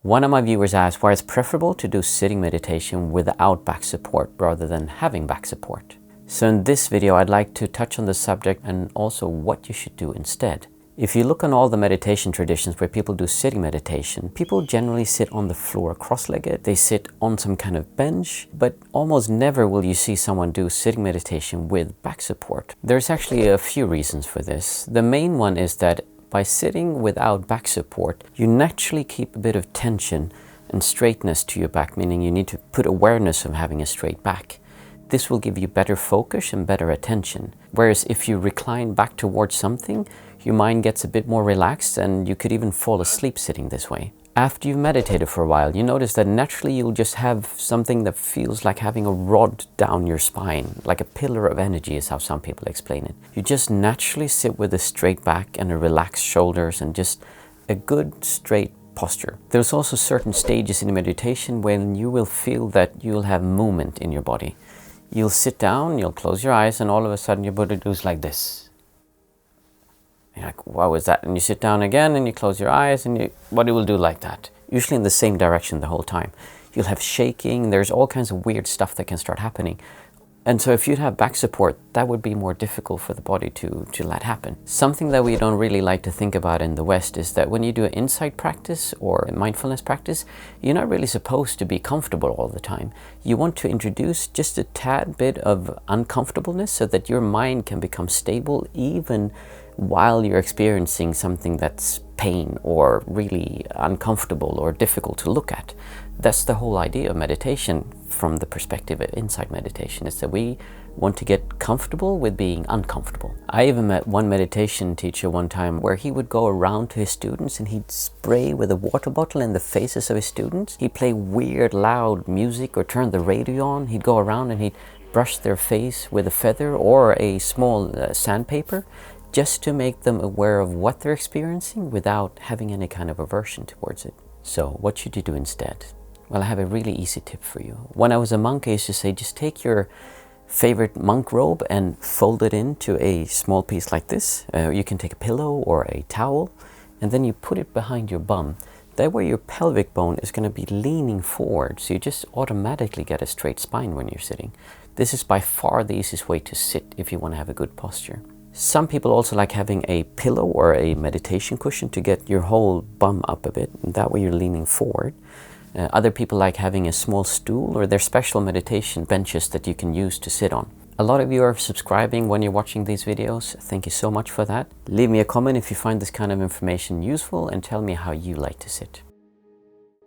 One of my viewers asked why it's preferable to do sitting meditation without back support rather than having back support. So in this video, I'd like to touch on the subject and also what you should do instead. If you look on all the meditation traditions where people do sitting meditation, people generally sit on the floor cross-legged, they sit on some kind of bench, but almost never will you see someone do sitting meditation with back support. There's actually a few reasons for this. The main one is that by sitting without back support, you naturally keep a bit of tension and straightness to your back, meaning you need to put awareness of having a straight back. This will give you better focus and better attention. Whereas if you recline back towards something, your mind gets a bit more relaxed and you could even fall asleep sitting this way. After you've meditated for a while, you notice that naturally you'll just have something that feels like having a rod down your spine, like a pillar of energy is how some people explain it. You just naturally sit with a straight back and a relaxed shoulders and just a good straight posture. There's also certain stages in meditation when you will feel that you'll have movement in your body. You'll sit down, you'll close your eyes, and all of a sudden your body goes like this. You're like, what was that? And you sit down again and you close your eyes and your body will do like that. Usually in the same direction the whole time. You'll have shaking, there's all kinds of weird stuff that can start happening. And so if you'd have back support, that would be more difficult for the body to let happen. Something that we don't really like to think about in the West is that when you do an insight practice or a mindfulness practice, you're not really supposed to be comfortable all the time. You want to introduce just a tad bit of uncomfortableness so that your mind can become stable even while you're experiencing something that's pain or really uncomfortable or difficult to look at. That's the whole idea of meditation from the perspective of insight meditation, is that we want to get comfortable with being uncomfortable. I even met one meditation teacher one time where he would go around to his students and he'd spray with a water bottle in the faces of his students. He'd play weird loud music or turn the radio on. He'd go around and he'd brush their face with a feather or a small sandpaper, just to make them aware of what they're experiencing without having any kind of aversion towards it. So what should you do instead? Well, I have a really easy tip for you. When I was a monk, I used to say, just take your favorite monk robe and fold it into a small piece like this. You can take a pillow or a towel, and then you put it behind your bum. That way your pelvic bone is going to be leaning forward, so you just automatically get a straight spine when you're sitting. This is by far the easiest way to sit if you want to have a good posture. Some people also like having a pillow or a meditation cushion to get your whole bum up a bit, and that way you're leaning forward. Other people like having a small stool, or there's special meditation benches that you can use to sit on. A lot of you are subscribing when you're watching these videos. Thank you so much for that. Leave me a comment if you find this kind of information useful and tell me how you like to sit.